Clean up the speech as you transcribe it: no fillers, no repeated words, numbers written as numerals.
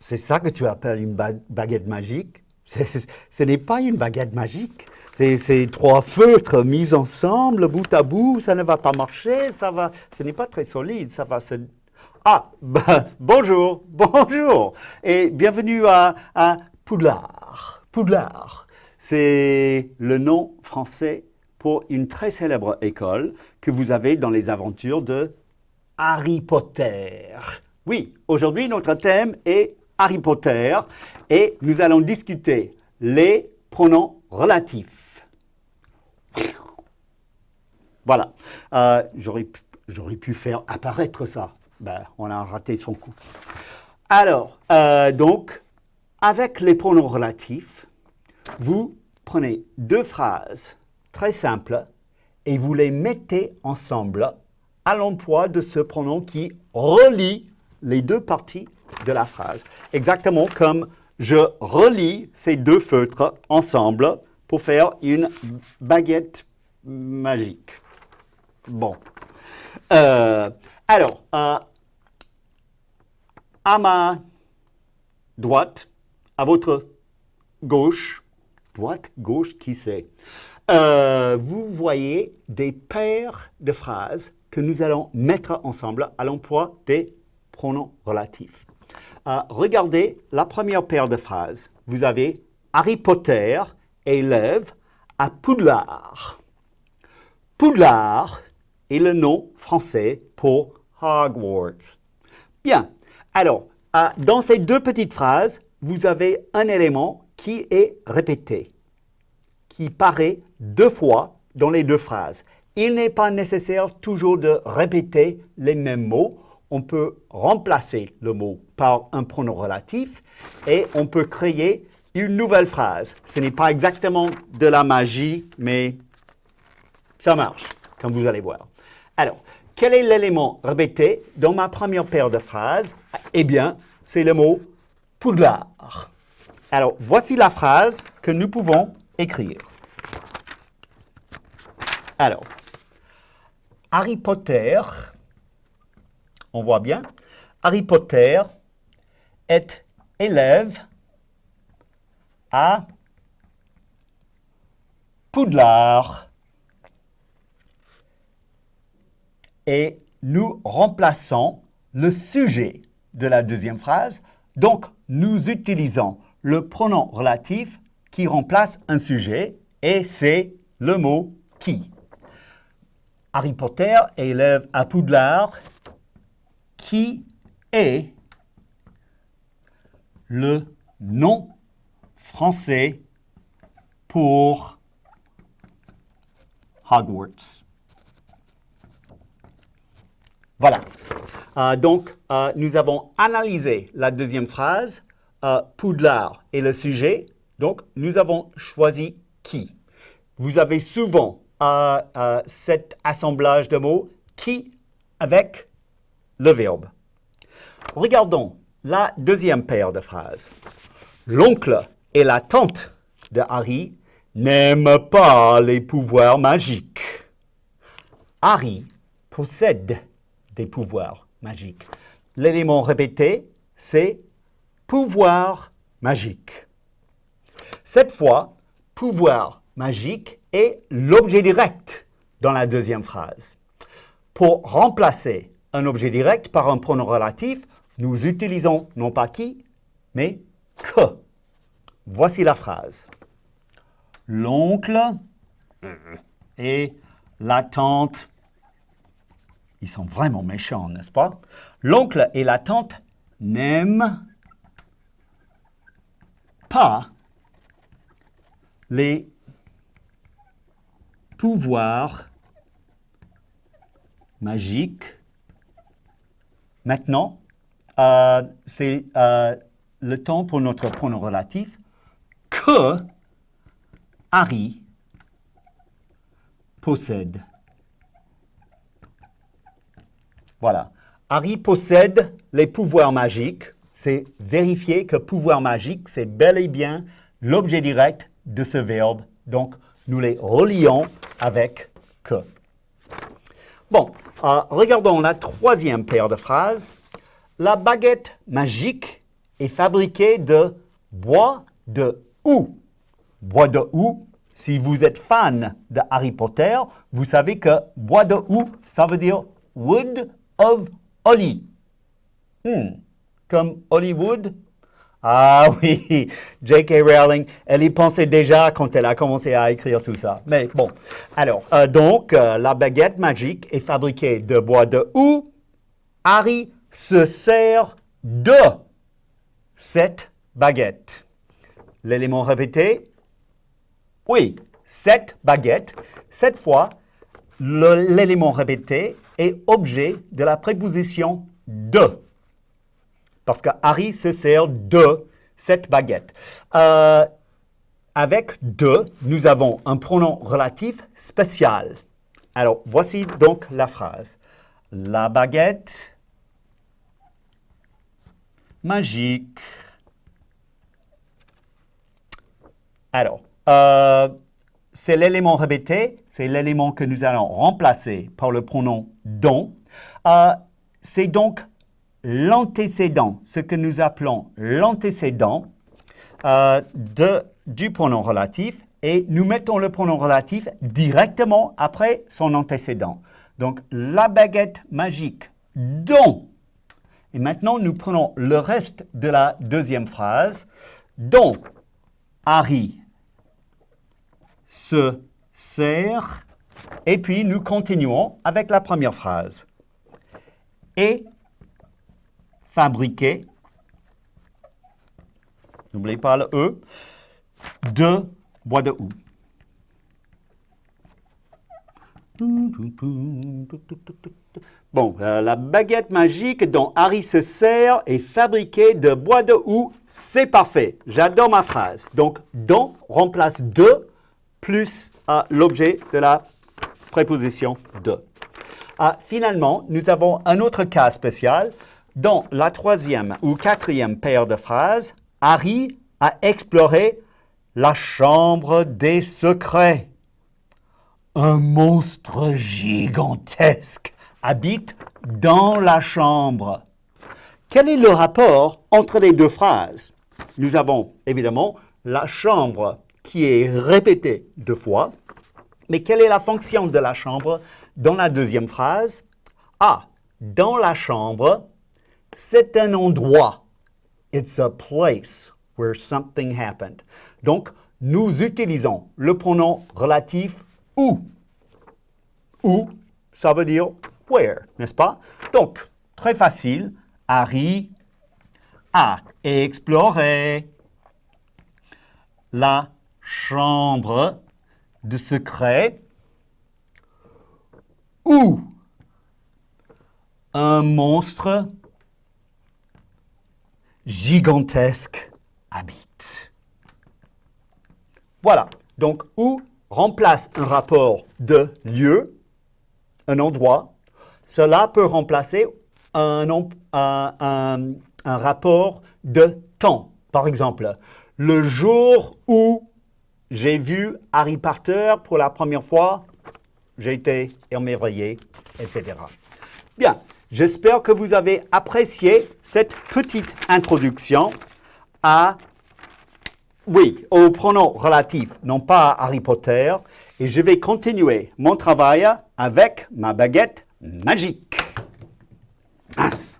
C'est ça que tu appelles une baguette magique? Ce n'est pas une baguette magique. C'est trois feutres mis ensemble, bout à bout, ça ne va pas marcher, ce n'est pas très solide, ça va se... Ah, bonjour, bonjour, et bienvenue à Poudlard. Poudlard, c'est le nom français pour une très célèbre école que vous avez dans les aventures de Harry Potter. Oui, aujourd'hui, notre thème est Harry Potter et nous allons discuter les pronoms relatifs. Voilà, j'aurais pu faire apparaître ça. On a raté son coup. Alors, donc, avec les pronoms relatifs, vous prenez deux phrases très simples et vous les mettez ensemble à l'emploi de ce pronom qui relie les deux parties de la phrase. Exactement comme je relie ces deux feutres ensemble pour faire une baguette magique. Bon. Alors, à ma droite, à votre gauche, droite, gauche, qui sait, vous voyez des paires de phrases que nous allons mettre ensemble à l'emploi des pronoms relatifs. Regardez la première paire de phrases. Vous avez Harry Potter, élève à Poudlard. Poudlard est le nom français pour Hogwarts. Bien, alors, dans ces deux petites phrases, vous avez un élément qui est répété, qui paraît deux fois dans les deux phrases. Il n'est pas nécessaire toujours de répéter les mêmes mots. On peut remplacer le mot par un pronom relatif et on peut créer une nouvelle phrase. Ce n'est pas exactement de la magie, mais ça marche, comme vous allez voir. Alors, quel est l'élément répété dans ma première paire de phrases? Eh bien, c'est le mot Poudlard. Alors, voici la phrase que nous pouvons écrire. Alors, Harry Potter, on voit bien, Harry Potter est élève à Poudlard. Et nous remplaçons le sujet de la deuxième phrase. Donc, nous utilisons le pronom relatif qui remplace un sujet et c'est le mot qui. Harry Potter est élève à Poudlard qui est le nom français pour Hogwarts. Voilà. Donc, nous avons analysé la deuxième phrase, Poudlard est le sujet. Donc, nous avons choisi qui. Vous avez souvent cet assemblage de mots qui avec le verbe. Regardons la deuxième paire de phrases. L'oncle et la tante de Harry n'aiment pas les pouvoirs magiques. Harry possède des pouvoirs magiques. L'élément répété, c'est pouvoir magique. Cette fois, pouvoir magique est l'objet direct dans la deuxième phrase. Pour remplacer un objet direct par un pronom relatif, nous utilisons non pas qui, mais que. Voici la phrase. L'oncle et la tante, ils sont vraiment méchants, n'est-ce pas? L'oncle et la tante n'aiment pas les pouvoirs magiques. Maintenant, c'est le temps pour notre pronom relatif que Harry possède. Voilà. Harry possède les pouvoirs magiques. C'est vérifier que pouvoir magique, c'est bel et bien l'objet direct de ce verbe. Donc, nous les relions avec que. Bon, regardons la troisième paire de phrases. La baguette magique est fabriqué de bois de houx. Bois de houx, si vous êtes fan de Harry Potter, vous savez que bois de houx, ça veut dire wood of holly. Comme Hollywood. Ah oui, J.K. Rowling, elle y pensait déjà quand elle a commencé à écrire tout ça. Mais bon, alors, la baguette magique est fabriquée de bois de houx. Harry se sert de cette baguette. L'élément répété, oui, cette baguette. Cette fois, l'élément répété est objet de la préposition de. Parce que Harry se sert de cette baguette. Avec de, nous avons un pronom relatif spécial. Alors, voici donc la phrase. La baguette magique. Alors, c'est l'élément répété, c'est l'élément que nous allons remplacer par le pronom dont. C'est donc l'antécédent, ce que nous appelons l'antécédent du pronom relatif, et nous mettons le pronom relatif directement après son antécédent. Donc, la baguette magique dont. Et maintenant, nous prenons le reste de la deuxième phrase, dont Harry se sert, et puis nous continuons avec la première phrase. Et fabriqué, n'oubliez pas le E, de bois de houx. Bon, la baguette magique dont Harry se sert est fabriquée de bois de houx. C'est parfait. J'adore ma phrase. Donc, dont remplace de plus l'objet de la préposition de. Finalement, nous avons un autre cas spécial. Dans la troisième ou quatrième paire de phrases, Harry a exploré la chambre des secrets. Un monstre gigantesque habite dans la chambre. Quel est le rapport entre les deux phrases? Nous avons évidemment la chambre qui est répétée deux fois, mais quelle est la fonction de la chambre dans la deuxième phrase? Dans la chambre, c'est un endroit. It's a place where something happened. Donc, nous utilisons le pronom relatif où. Où, ça veut dire where, n'est-ce pas? Donc, très facile. Harry a exploré la chambre de secret où un monstre gigantesque habite. Voilà. Donc, où remplace un rapport de lieu, un endroit. Cela peut remplacer un rapport de temps. Par exemple, le jour où j'ai vu Harry Potter pour la première fois, j'ai été émerveillé, etc. Bien, j'espère que vous avez apprécié cette petite introduction au pronom relatif, non pas à Harry Potter, et je vais continuer mon travail avec ma baguette magique. Mince.